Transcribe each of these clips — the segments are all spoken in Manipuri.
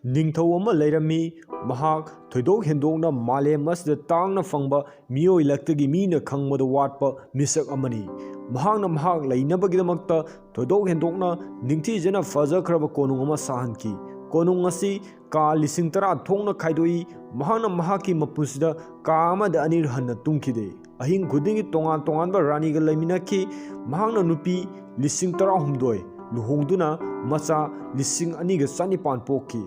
ꯅꯤꯡꯊꯧ ꯑꯃ ꯂꯩꯔꯝꯃꯤ ꯃꯍꯥꯛ ꯊꯣꯏꯗꯣꯛ ꯍꯦꯟꯗꯣꯛꯅ ꯃꯥꯂꯦꯝ ꯑꯁꯤꯗ ꯇꯥꯡꯅ ꯐꯪꯕ ꯃꯤꯑꯣꯏꯂꯛꯇꯒꯤ ꯃꯤꯅ ꯈꯪꯕꯗ ꯋꯥꯠꯄ ꯃꯤꯁꯛ ꯑꯃꯅꯤ꯫ ꯃꯍꯥꯛꯅ ꯃꯍꯥꯛ ꯂꯩꯅꯕꯒꯤꯗꯃꯛꯇ ꯊꯣꯏꯗꯣꯛ ꯍꯦꯟꯗꯣꯛꯅ ꯅꯤꯡꯊꯤꯖꯅ ꯐꯖꯈ꯭ꯔꯕ ꯀꯣꯅꯨꯡ ꯑꯃ ꯁꯥꯍꯟꯈꯤ꯫ ꯀꯣꯅꯨꯡ ꯑꯁꯤ ꯀꯥ 10,000 ꯊꯣꯛꯅ ꯈꯥꯏꯗꯣꯛꯏ꯫ ꯃꯍꯥꯛꯅ ꯃꯍꯥꯛꯀꯤ ꯃꯄꯨꯟꯁꯤꯗ ꯀꯥ ꯑꯃꯗ ꯑꯅꯤꯔꯛ ꯍꯟꯅ ꯇꯨꯝꯈꯤꯗꯦ꯫ ꯑꯍꯤꯡ ꯈꯨꯗꯤꯡꯒꯤ ꯇꯣꯉꯥꯟ ꯇꯣꯉꯥꯟꯕ ꯔꯥꯅꯤꯒ ꯂꯩꯃꯤꯟꯅꯈꯤ꯫ ꯃꯍꯥꯛꯅ ꯅꯨꯄꯤ 13,000 ꯂꯨꯍꯣꯡꯗꯨꯅ ꯃꯆꯥ 2,900 ꯄꯣꯛꯈꯤ꯫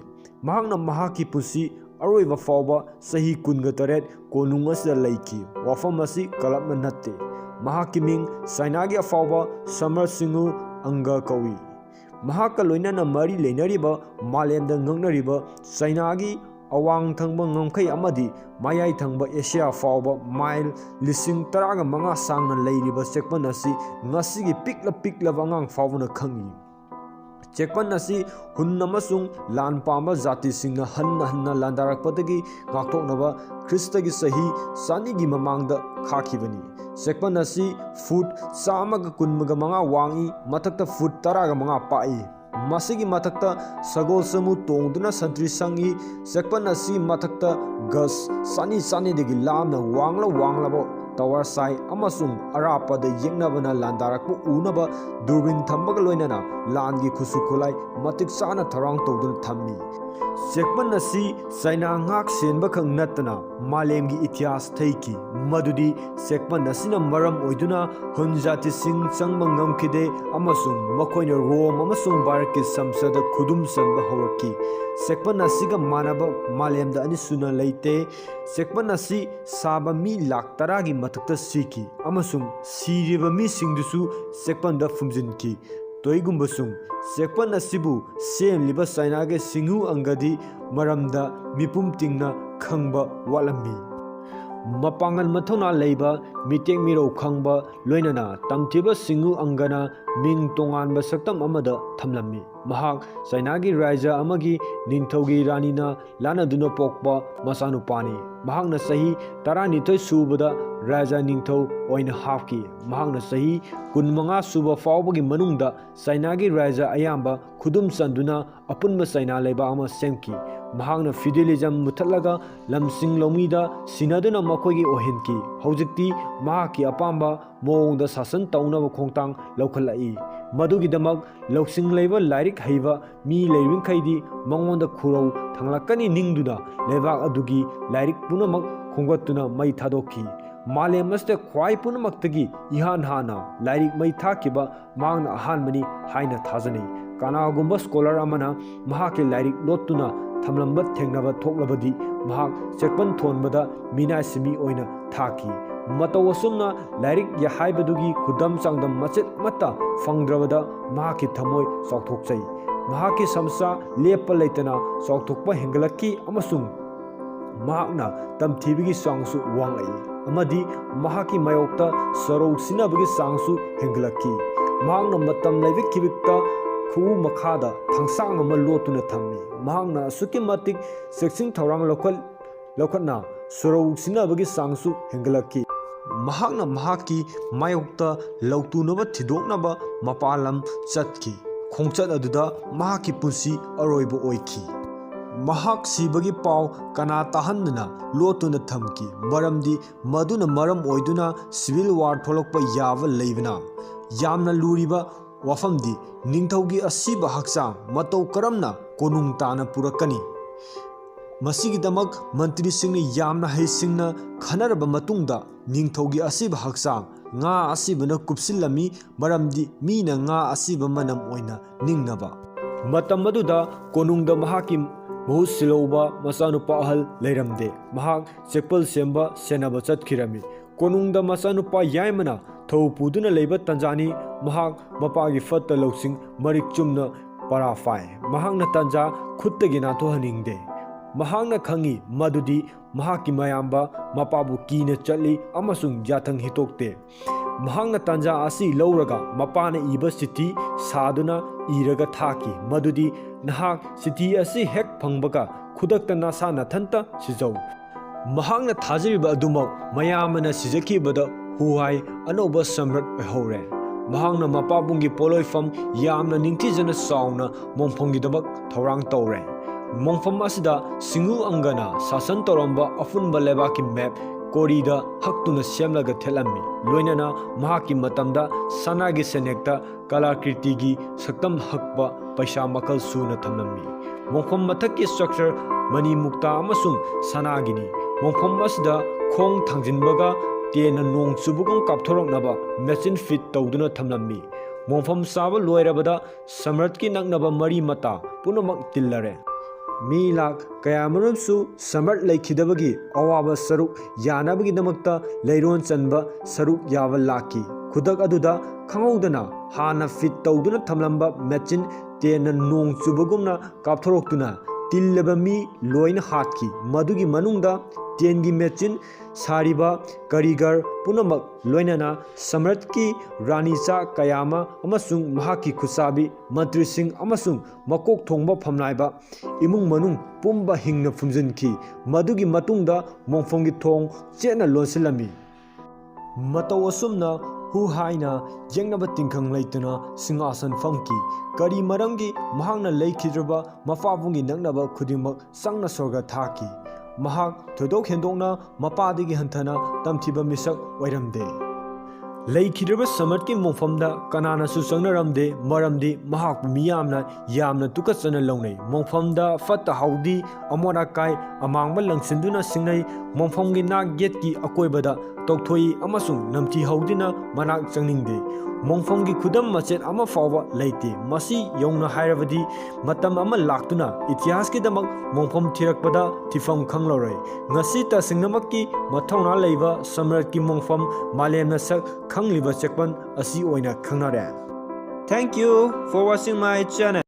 ꯃꯍꯥꯛꯅ ꯃꯍꯥꯛꯀꯤ ꯄꯨꯟꯁꯤ ꯑꯔꯣꯏꯕ ꯐꯥꯎꯕ ꯆꯍꯤ 18 ꯀꯣꯅꯨꯡ ꯑꯁꯤꯗ ꯂꯩꯈꯤ꯫ ꯋꯥꯐꯝ ꯑꯁꯤ ꯀꯜꯄꯅ ꯅꯠꯇꯦ꯫ ꯃꯍꯥꯛꯀꯤ ꯃꯤꯡ ꯆꯥꯏꯅꯥꯒꯤ ꯑꯐꯥꯎꯕ ꯁꯝꯔꯥꯠ ꯁꯤꯡꯍꯨ ꯑꯪꯒ ꯀꯧꯏ꯫ ꯃꯍꯥꯛꯀ ꯂꯣꯏꯅꯅ ꯃꯔꯤ ꯂꯩꯅꯔꯤꯕ ꯃꯥꯂꯦꯝꯗ ꯉꯛꯅꯔꯤꯕ ꯆꯥꯏꯅꯥꯒꯤ ꯑꯋꯥꯡ ꯊꯪꯕ ꯉꯝꯈꯩ ꯑꯃꯗꯤ ꯃꯌꯥꯏ ꯊꯪꯕ ꯑꯦꯁꯤꯌꯥ ꯐꯥꯎꯕ ꯃꯥꯏꯜ 15,000 ꯁꯥꯡꯅ ꯂꯩꯔꯤꯕ ꯆꯦꯛꯄꯜ ꯑꯁꯤ ꯉꯁꯤꯒꯤ ꯄꯤꯛꯂꯕ ꯑꯉꯥꯡ ꯐꯥꯎꯕꯅ ꯈꯪꯏ꯫ ꯆꯦꯛꯄꯜ ꯑꯁꯤ ꯍꯨꯟ ꯑꯃꯁꯨꯡ ꯂꯥꯟ ꯄꯥꯝꯕ ꯖꯥꯇꯤꯁꯤꯡꯅ ꯍꯟꯅ ꯂꯥꯟꯗꯥꯔꯛꯄꯗꯒꯤ ꯉꯥꯛꯊꯣꯛꯅꯕ ꯈ꯭ꯔꯤꯁꯇꯒꯤ ꯆꯍꯤ 2,000ꯒꯤ ꯃꯃꯥꯡꯗ ꯈꯥꯛꯈꯤꯕꯅꯤ꯫ ꯆꯦꯛꯄꯜ ꯑꯁꯤ ꯐꯨꯠ 115 ꯋꯥꯡꯏ, ꯃꯊꯛꯇ ꯐꯨꯠ 15 ꯄꯥꯛꯏ꯫ ꯃꯁꯤꯒꯤ ꯃꯊꯛꯇ ꯁꯒꯣꯜ ꯁꯥꯃꯨ ꯇꯣꯡꯗꯨꯅ ꯁꯟꯇ꯭ꯔꯤ ꯁꯪꯏ꯫ ꯆꯦꯛꯄꯜ ꯑꯁꯤ ꯃꯊꯛꯇ ꯒꯖ 200 ꯂꯥꯞꯅ ꯋꯥꯡꯂꯕ ꯇꯋꯥꯔ ꯁꯥꯏ ꯑꯃꯁꯨꯡ ꯑꯔꯥꯞꯄꯗ ꯌꯦꯛꯅꯕꯅ ꯂꯥꯟꯗꯥꯔꯛꯄ ꯎꯅꯕ ꯗꯨꯔꯕꯤꯟ ꯊꯝꯕꯒ ꯂꯣꯏꯅꯅ ꯂꯥꯟꯒꯤ ꯈꯨꯠꯁꯨ ꯈꯨꯠꯂꯥꯏ ꯃꯇꯤꯛ ꯆꯥꯅ ꯊꯧꯔꯥꯡ ꯇꯧꯗꯨꯅ ꯊꯝꯃꯤ꯫ ꯆꯦꯛꯄꯜ ꯑꯁꯤ ꯆꯥꯏꯅꯥ ꯉꯥꯛ ꯁꯦꯟꯕꯈꯛ ꯅꯠꯇꯅ ꯃꯥꯂꯦꯝꯒꯤ ꯏꯇꯤꯍꯥꯁ ꯊꯩꯈꯤ ꯃꯗꯨꯗꯤ ꯆꯦꯛꯄꯜ ꯑꯁꯤꯅ ꯃꯔꯝ ꯑꯣꯏꯗꯨꯅ ꯍꯨꯟ ꯖꯥꯇꯤꯁꯤꯡ ꯆꯪꯕ ꯉꯝꯈꯤꯗꯦ ꯑꯃꯁꯨꯡ ꯃꯈꯣꯏꯅ ꯔꯣꯝ ꯑꯃꯁꯨꯡ ꯚꯥꯔꯠꯀꯤ ꯁꯝꯁꯗ ꯈꯨꯗꯨꯝ ꯆꯟꯕ ꯍꯧꯔꯛꯈꯤ꯫ ꯆꯦꯛꯄꯜ ꯑꯁꯤꯒ ꯃꯥꯟꯅꯕ ꯃꯥꯂꯦꯝꯗ ꯑꯅꯤꯁꯨꯅ ꯂꯩꯇꯦ꯫ ꯆꯦꯛꯄꯜ ꯑꯁꯤ ꯁꯥꯕ ꯃꯤ 10,000,000ꯒꯤ ꯃꯊꯛꯇ ꯁꯤꯈꯤ ꯑꯃꯁꯨꯡ ꯁꯤꯔꯤꯕ ꯃꯤꯁꯤꯡꯗꯨꯁꯨ ꯆꯦꯛꯄꯜꯗ ꯐꯨꯝꯖꯤꯟꯈꯤ꯫ ꯇꯣꯏꯒꯨꯝꯕꯁꯨꯡ ꯆꯦꯛꯄꯜ ꯑꯁꯤꯕꯨ ꯁꯦꯝꯂꯤꯕ ꯆꯥꯏꯅꯥꯒꯤ ꯁꯤꯡꯍꯨ ꯑꯪꯒꯗꯤ ꯃꯔꯝꯗ ꯃꯤꯄꯨꯝ ꯇꯤꯡꯅ ꯈꯪꯕ ꯋꯥꯠꯂꯝꯃꯤ꯫ ꯃꯄꯥꯡꯒꯜ ꯃꯊꯧꯅꯥ ꯂꯩꯕ, ꯃꯤꯇꯦꯛ ꯃꯤꯔꯧ ꯈꯪꯕ ꯂꯣꯏꯅꯅ ꯇꯝꯊꯤꯕ ꯁꯤꯡꯍꯨ ꯑꯪꯒꯅ ꯃꯤꯡ ꯇꯣꯉꯥꯟꯕ ꯁꯛꯇꯝ ꯑꯃꯗ ꯊꯝꯂꯝꯃꯤ꯫ ꯃꯍꯥꯛ ꯆꯥꯏꯅꯥꯒꯤ ꯔꯥꯖ꯭ꯌ ꯑꯃꯒꯤ ꯅꯤꯡꯊꯧꯒꯤ ꯔꯥꯅꯤꯅ ꯂꯥꯟꯅꯗꯨꯅ ꯄꯣꯛꯄ ꯃꯆꯥꯅꯨꯄꯥꯅꯤ꯫ ꯃꯍꯥꯛꯅ ꯆꯍꯤ 12 ꯁꯨꯕꯗ ꯔꯥꯖ꯭ꯌ ꯅꯤꯡꯊꯧ ꯑꯣꯏꯅ ꯍꯥꯞꯈꯤ꯫ ꯃꯍꯥꯛꯅ ꯆꯍꯤ 15 ꯁꯨꯕ ꯐꯥꯎꯕꯒꯤ ꯃꯅꯨꯡꯗ ꯆꯥꯏꯅꯥꯒꯤ ꯔꯥꯖ꯭ꯌ ꯑꯌꯥꯝꯕ ꯈꯨꯗꯨꯝ ꯆꯟꯗꯨꯅ ꯑꯄꯨꯟꯕ ꯆꯥꯏꯅꯥ ꯂꯩꯕꯥꯛ ꯑꯃ ꯁꯦꯝꯈꯤ꯫ ꯃꯍꯥꯛꯅ ꯐꯤꯎꯗꯦꯂꯤꯖꯝ ꯃꯨꯠꯊꯠꯂꯒ ꯂꯝꯁꯤꯡ ꯂꯧꯃꯤꯗ ꯁꯤꯟꯅꯗꯨꯅ ꯃꯈꯣꯏꯒꯤ ꯑꯣꯏꯍꯟꯈꯤ꯫ ꯍꯧꯖꯤꯛꯇꯤ ꯃꯍꯥꯛꯀꯤ ꯑꯄꯥꯝꯕ ꯃꯑꯣꯡꯗ ꯁꯥꯁꯟ ꯇꯧꯅꯕ ꯈꯣꯡꯊꯥꯡ ꯂꯧꯈꯠꯂꯛꯏ꯫ ꯃꯗꯨꯒꯤꯗꯃꯛ ꯂꯧꯁꯤꯡ ꯂꯩꯕ ꯂꯥꯏꯔꯤꯛ ꯍꯩꯕ ꯃꯤ ꯂꯩꯔꯤꯈꯩꯗꯤ ꯃꯉꯣꯟꯗ ꯈꯨꯔꯧ ꯊꯥꯡꯂꯛꯀꯅꯤ ꯅꯤꯡꯗꯨꯅ ꯂꯩꯕꯥꯛ ꯑꯗꯨꯒꯤ ꯂꯥꯏꯔꯤꯛ ꯄꯨꯝꯅꯃꯛ ꯈꯣꯝꯒꯠꯇꯨꯅ ꯃꯩ ꯊꯥꯗꯣꯛꯈꯤ꯫ ꯃꯥꯂꯦꯝ ꯑꯁꯤꯗ ꯈ꯭ꯋꯥꯏ ꯄꯨꯝꯅꯃꯛꯇꯒꯤ ꯏꯍꯥꯟ ꯍꯥꯟꯅ ꯂꯥꯏꯔꯤꯛ ꯃꯩ ꯊꯥꯈꯤꯕ ꯃꯍꯥꯛꯅ ꯑꯍꯥꯟꯕꯅꯤ ꯍꯥꯏꯅ ꯊꯥꯖꯅꯩ꯫ ꯀꯅꯥꯒꯨꯝꯕ ꯁ꯭ꯀꯣꯂꯔ ꯑꯃꯅ ꯃꯍꯥꯛꯀꯤ ꯂꯥꯏꯔꯤꯛ ꯂꯣꯠꯇꯨꯅ ꯊꯝꯂꯝꯕ ꯊꯦꯡꯅꯕ ꯊꯣꯛꯂꯕꯗꯤ ꯃꯍꯥꯛ ꯆꯦꯛꯄꯜ ꯊꯣꯟꯕꯗ ꯃꯤꯅꯥꯏ ꯁꯤꯟꯃꯤ ꯑꯣꯏꯅ ꯊꯥꯈꯤ꯫ ꯃꯇꯧ ꯑꯁꯨꯝꯅ ꯂꯥꯏꯔꯤꯛ ꯍꯥꯏꯕꯗꯨꯒꯤ ꯈꯨꯗꯝ ꯆꯥꯡꯗꯝ ꯃꯆꯦꯠ ꯑꯃꯠꯇ ꯐꯪꯗ꯭ꯔꯕꯗ ꯃꯍꯥꯛꯀꯤ ꯊꯃꯣꯏ ꯆꯥꯎꯊꯣꯛꯆꯩ꯫ ꯃꯍꯥꯛꯀꯤ ꯁꯃꯁ꯭ꯌꯥ ꯂꯦꯞꯄ ꯂꯩꯇꯅ ꯆꯥꯎꯊꯣꯛꯄ ꯍꯦꯟꯒꯠꯂꯛꯈꯤ ꯑꯃꯁꯨꯡ ꯃꯍꯥꯛꯅ ꯇꯝꯊꯤꯕꯒꯤ ꯆꯥꯡꯁꯨ ꯋꯥꯡꯂꯛꯏ ꯑꯃꯗꯤ ꯃꯍꯥꯛꯀꯤ ꯃꯥꯌꯣꯛꯇ ꯁꯣꯔꯧ ꯁꯤꯟꯅꯕꯒꯤ ꯆꯥꯡꯁꯨ ꯍꯦꯟꯒꯠꯂꯛꯈꯤ꯫ ꯃꯍꯥꯛꯅ ꯃꯇꯝ ꯂꯩꯕ ꯈꯤꯕꯤꯛꯇ ꯈꯨꯎ ꯃꯈꯥꯗ ꯊꯥꯡꯁꯥꯡ ꯑꯃ ꯂꯣꯠꯇꯨꯅ ꯊꯝꯃꯤ꯫ ꯃꯍꯥꯛꯅ ꯑꯁꯨꯛꯀꯤ ꯃꯇꯤꯛ ꯆꯦꯛꯁꯤꯟ ꯊꯧꯔꯥꯡ ꯂꯧꯈꯠꯅ ꯁꯣꯔꯧ ꯁꯤꯟꯅꯕꯒꯤ ꯆꯥꯡꯁꯨ ꯍꯦꯟꯒꯠꯂꯛꯈꯤ꯫ ꯃꯍꯥꯛꯅ ꯃꯍꯥꯛꯀꯤ ꯃꯥꯌꯣꯛꯇ ꯂꯧꯇꯨꯅꯕ ꯊꯤꯗꯣꯛꯅꯕ ꯃꯄꯥꯟ ꯂꯝ ꯆꯠꯈꯤ꯫ ꯈꯣꯡꯆꯠ ꯑꯗꯨꯗ ꯃꯍꯥꯛꯀꯤ ꯄꯨꯟꯁꯤ ꯑꯔꯣꯏꯕ ꯑꯣꯏꯈꯤ꯫ ꯃꯍꯥꯛ ꯁꯤꯕꯒꯤ ꯄꯥꯎ ꯀꯅꯥ ꯇꯥꯍꯟꯗꯅ ꯂꯣꯠꯇꯨꯅ ꯊꯝꯈꯤ ꯃꯔꯝꯗꯤ ꯃꯗꯨꯅ ꯃꯔꯝ ꯑꯣꯏꯗꯨꯅ ꯁꯤꯚꯤꯜ ꯋꯥꯔ ꯊꯣꯛꯂꯛꯄ ꯌꯥꯕ ꯂꯩꯕꯅ꯫ ꯌꯥꯝꯅ ꯂꯨꯔꯤꯕ ꯋꯥꯐꯝꯗꯤ ꯅꯤꯡꯊꯧꯒꯤ ꯑꯁꯤꯕ ꯍꯛꯆꯥꯡ ꯃꯇꯧ ꯀꯔꯝꯅ ꯀꯣꯅꯨꯡ ꯇꯥꯟꯅ ꯄꯨꯔꯛꯀꯅꯤ? ꯃꯁꯤꯒꯤꯗꯃꯛ ꯃꯟꯇ꯭ꯔꯤꯁꯤꯡꯅ ꯌꯥꯝꯅ ꯍꯩꯁꯤꯡꯅ ꯈꯟꯅꯔꯕ ꯃꯇꯨꯡꯗ ꯅꯤꯡꯊꯧꯒꯤ ꯑꯁꯤꯕ ꯍꯛꯆꯥꯡ ꯉꯥ ꯑꯁꯤꯕꯅ ꯀꯨꯞꯁꯤꯜꯂꯝꯃꯤ ꯃꯔꯝꯗꯤ ꯃꯤꯅ ꯉꯥ ꯑꯁꯤꯕ ꯃꯅꯝ ꯑꯣꯏꯅ ꯅꯤꯡꯅꯕ꯫ ꯃꯇꯝ ꯑꯗꯨꯗ ꯀꯣꯅꯨꯡꯗ ꯃꯍꯥꯛꯀꯤ ꯃꯍꯨꯠ ꯁꯤꯜꯍꯧꯕ ꯃꯆꯥꯅꯨꯄꯥ ꯑꯍꯜ ꯂꯩꯔꯝꯗꯦ꯫ ꯃꯍꯥꯛ ꯆꯦꯛꯄꯜ ꯁꯦꯝꯕ ꯁꯦꯟꯅꯕ ꯆꯠꯈꯤꯔꯝꯃꯤ꯫ ꯀꯣꯅꯨꯡꯗ ꯃꯆꯥꯅꯨꯄꯥ ꯌꯥꯏꯃꯅ ꯊꯧ ꯄꯨꯗꯨꯅ ꯂꯩꯕ ꯇꯟꯖꯥꯅꯤ꯫ ꯃꯍꯥꯛ ꯃꯄꯥꯒꯤ ꯐꯠꯇ ꯂꯧꯁꯤꯡ ꯃꯔꯤꯛ ꯆꯨꯝꯅ ꯄꯔꯥ ꯐꯥꯏ꯫ ꯃꯍꯥꯛꯅ ꯇꯟꯖꯥ ꯈꯨꯠꯇꯒꯤ ꯅꯥꯟꯊꯣꯛꯍꯟꯅꯤꯡꯗꯦ꯫ ꯃꯍꯥꯛꯅ ꯈꯪꯏ ꯃꯗꯨꯗꯤ ꯃꯍꯥꯛꯀꯤ ꯃꯌꯥꯝꯕ ꯃꯄꯥꯕꯨ ꯀꯤꯅ ꯆꯠꯂꯤ ꯑꯃꯁꯨꯡ ꯌꯥꯊꯪ ꯍꯤꯇꯣꯛꯇꯦ꯫ ꯃꯍꯥꯛꯅ ꯇꯟꯖꯥ ꯑꯁꯤ ꯂꯧꯔꯒ ꯃꯄꯥꯅ ꯏꯕ ꯆꯤꯊꯤ ꯁꯥꯗꯨꯅ ꯏꯔꯒ ꯊꯥꯈꯤ ꯃꯗꯨꯗꯤ ꯅꯍꯥꯛ ꯆꯤꯊꯤ ꯑꯁꯤ ꯍꯦꯛ ꯐꯪꯕꯒ ꯈꯨꯗꯛꯇ ꯅꯁꯥ ꯅꯊꯟꯇ ꯁꯤꯖꯧ꯫ ꯃꯍꯥꯛꯅ ꯊꯥꯖꯔꯤꯕ ꯑꯗꯨꯃꯛ ꯃꯌꯥꯝꯕꯅ ꯁꯤꯖꯈꯤꯕꯗ ꯍꯨꯍꯥꯏ ꯑꯅꯧꯕ ꯁꯝꯔꯥꯠ ꯑꯣꯏꯍꯧꯔꯦ꯫ ꯃꯍꯥꯛꯅ ꯃꯄꯥꯕꯨꯡꯒꯤ ꯄꯣꯠꯂꯣꯏꯐꯝ ꯌꯥꯝꯅ ꯅꯤꯡꯊꯤꯖꯅ ꯆꯥꯎꯅ ꯃꯣꯡꯐꯝꯒꯤꯗꯃꯛ ꯊꯧꯔꯥꯡ ꯇꯧꯔꯦ꯫ ꯃꯣꯡꯐꯝ ꯑꯁꯤꯗ ꯁꯤꯡꯎ ꯑꯪꯒꯅ ꯁꯥꯁꯟ ꯇꯧꯔꯝꯕ ꯑꯐꯨꯟꯕ ꯂꯩꯕꯥꯛꯀꯤ ꯃꯦꯞ ꯀꯣꯔꯤꯗ ꯍꯛꯇꯨꯅ ꯁꯦꯝꯂꯒ ꯊꯦꯠꯂꯝꯃꯤ ꯂꯣꯏꯅꯅ ꯃꯍꯥꯛꯀꯤ ꯃꯇꯝꯗ ꯁꯅꯥꯒꯤ ꯁꯦꯅꯦꯛꯇ ꯀꯂꯥꯀ꯭ꯔꯤꯇꯤꯒꯤ ꯁꯛꯇꯝ ꯍꯛꯄ ꯄꯩꯁꯥ ꯃꯈꯜ ꯁꯨꯅ ꯊꯝꯂꯝꯃꯤ ꯃꯣꯡꯐꯝ ꯃꯊꯛꯀꯤ ꯁ꯭ꯇ꯭ꯔꯛꯆꯔ ꯃꯅꯤ ꯃꯨꯛꯇꯥ ꯑꯃꯁꯨꯡ ꯁꯅꯥꯒꯤꯅꯤ ꯃꯣꯡꯐꯝ ꯑꯁꯤꯗ ꯈꯣꯡ ꯊꯥꯡꯖꯤꯟꯕꯒ ꯇꯦꯟꯅ ꯅꯣꯡ ꯆꯨꯕꯒꯨꯝ ꯀꯥꯞꯊꯣꯔꯛꯅꯕ ꯃꯦꯆꯤꯟ ꯐꯤꯠ ꯇꯧꯗꯨꯅ ꯊꯝꯂꯝꯃꯤ ꯃꯣꯡꯐꯝ ꯁꯥꯕ ꯂꯣꯏꯔꯕꯗ ꯁꯝꯔꯠꯀꯤ ꯅꯛꯅꯕ ꯃꯔꯤ ꯃꯇꯥ ꯄꯨꯝꯅꯃꯛ ꯇꯤꯜꯂꯔꯦ ꯃꯤ ꯂꯥꯛ ꯀꯌꯥꯃꯔꯨꯝꯁꯨ ꯁꯝꯔꯠ ꯂꯩꯈꯤꯗꯕꯒꯤ ꯑꯋꯥꯕ ꯁꯔꯨꯛ ꯌꯥꯅꯕꯒꯤꯗꯃꯛꯇ ꯂꯩꯔꯣꯟ ꯆꯟꯕ ꯁꯔꯨꯛ ꯌꯥꯕ ꯂꯥꯛꯈꯤ ꯈꯨꯗꯛ ꯑꯗꯨꯗ ꯈꯪꯍꯧꯗꯅ ꯍꯥꯟꯅ ꯐꯤꯠ ꯇꯧꯗꯨꯅ ꯊꯝꯂꯝꯕ ꯃꯦꯆꯤꯟ ꯇꯦꯟꯅ ꯅꯣꯡ ꯆꯨꯕꯒꯨꯝꯅ ꯀꯥꯞꯊꯣꯔꯛꯇꯨꯅ ꯇꯤꯜꯂꯕ ꯃꯤ ꯂꯣꯏꯅ ꯍꯥꯠꯈꯤ ꯃꯗꯨꯒꯤ ꯃꯅꯨꯡꯗ ꯇꯦꯟꯒꯤ ꯃꯦꯆꯤꯟ ꯁꯥꯔꯤꯕ ꯀꯔꯤꯒꯔ ꯄꯨꯝꯅꯃꯛ ꯂꯣꯏꯅꯅ ꯁꯝꯔꯠꯀꯤ ꯔꯥꯅꯤꯆꯥ ꯀꯌꯥꯃ ꯑꯃꯁꯨꯡ ꯃꯍꯥꯛꯀꯤ ꯈꯨꯠꯁꯥꯕꯤ ꯃꯟꯇ꯭ꯔꯤꯁꯤꯡ ꯑꯃꯁꯨꯡ ꯃꯀꯣꯛ ꯊꯣꯡꯕ ꯐꯝꯅꯥꯏꯕ ꯏꯃꯨꯡ ꯃꯅꯨꯡ ꯄꯨꯝꯕ ꯍꯤꯡꯅ ꯐꯨꯝꯖꯤꯟꯈꯤ ꯃꯗꯨꯒꯤ ꯃꯇꯨꯡꯗ ꯃꯣꯡꯐꯝꯒꯤ ꯊꯣꯡ ꯆꯦꯠꯅ ꯂꯣꯟꯁꯤꯜꯂꯝꯃꯤ ꯃꯇꯧ ꯑꯁꯨꯝꯅ ꯍꯨ ꯍꯥꯏꯅ ꯌꯦꯡꯅꯕ ꯇꯤꯡꯈꯪ ꯂꯩꯇꯅ ꯁꯤꯡꯍꯥꯁꯟ ꯐꯝꯈꯤ ꯀꯔꯤ ꯃꯔꯝꯒꯤ ꯃꯍꯥꯛꯅ ꯂꯩꯈꯤꯗ꯭ꯔꯕ ꯃꯄꯥꯕꯨꯡꯒꯤ ꯅꯛꯅꯕ ꯈꯨꯗꯤꯡꯃꯛ ꯆꯪꯅ ꯁ꯭ꯋꯔꯒ ꯊꯥꯈꯤ ꯃꯍꯥꯛ ꯊꯣꯏꯗꯣꯛ ꯍꯦꯟꯗꯣꯛꯅ ꯃꯄꯥꯗꯒꯤ ꯍꯟꯊꯅ ꯇꯝꯊꯤꯕ ꯃꯤꯁꯛ ꯑꯣꯏꯔꯝꯗꯦ ꯂꯩꯈꯤꯗ꯭ꯔꯕ ꯁꯝꯔꯠꯀꯤ ꯃꯣꯡꯐꯝꯗ ꯀꯅꯥꯅꯁꯨ ꯆꯪꯅꯔꯝꯗꯦ ꯃꯔꯝꯗꯤ ꯃꯍꯥꯛꯄꯨ ꯃꯤꯌꯥꯝꯅ ꯌꯥꯝꯅ ꯇꯨꯀꯠꯆꯅ ꯂꯧꯅꯩ ꯃꯣꯡꯐꯝꯗ ꯐꯠꯇ ꯍꯥꯎꯗꯤ ꯑꯃꯣꯠ ꯑꯀꯥꯏ ꯑꯃꯥꯡꯕ ꯂꯪꯁꯤꯟꯗꯨꯅ ꯁꯤꯡꯅꯩ ꯃꯣꯡꯐꯝꯒꯤ ꯅꯥꯛ ꯌꯦꯠꯀꯤ ꯑꯀꯣꯏꯕꯗ ꯇꯧꯊꯣꯛꯏ ꯑꯃꯁꯨꯡ ꯅꯝꯊꯤꯍꯧꯗꯨꯅ ꯃꯅꯥꯛ ꯆꯪꯅꯤꯡꯗꯦ ꯃꯣꯡꯐꯝꯒꯤ ꯈꯨꯗꯝ ꯃꯆꯦꯠ ꯑꯃ ꯐꯥꯎꯕ ꯂꯩꯇꯦ ꯃꯁꯤ ꯌꯧꯅ ꯍꯥꯏꯔꯕꯗꯤ ꯃꯇꯝ ꯑꯃ ꯂꯥꯛꯇꯨꯅ ꯏꯇꯤꯍꯥꯁꯀꯤꯗꯃꯛ ꯃꯣꯡꯐꯝ ꯊꯤꯔꯛꯄꯗ ꯊꯤꯐꯝ ꯈꯪꯂꯔꯣꯏ ꯉꯁꯤ ꯇꯁꯦꯡꯅꯃꯛꯀꯤ ꯃꯊꯧꯅꯥ ꯂꯩꯕ ꯁꯝꯔꯠꯀꯤ ꯃꯣꯡꯐꯝ ꯃꯥꯂꯦꯝꯅ ꯁꯛ ꯈꯪꯂꯤꯕ ꯆꯦꯛꯄꯜ ꯑꯁꯤ ꯑꯣꯏꯅ ꯈꯪꯅꯔꯦ Thank you for watching my channel.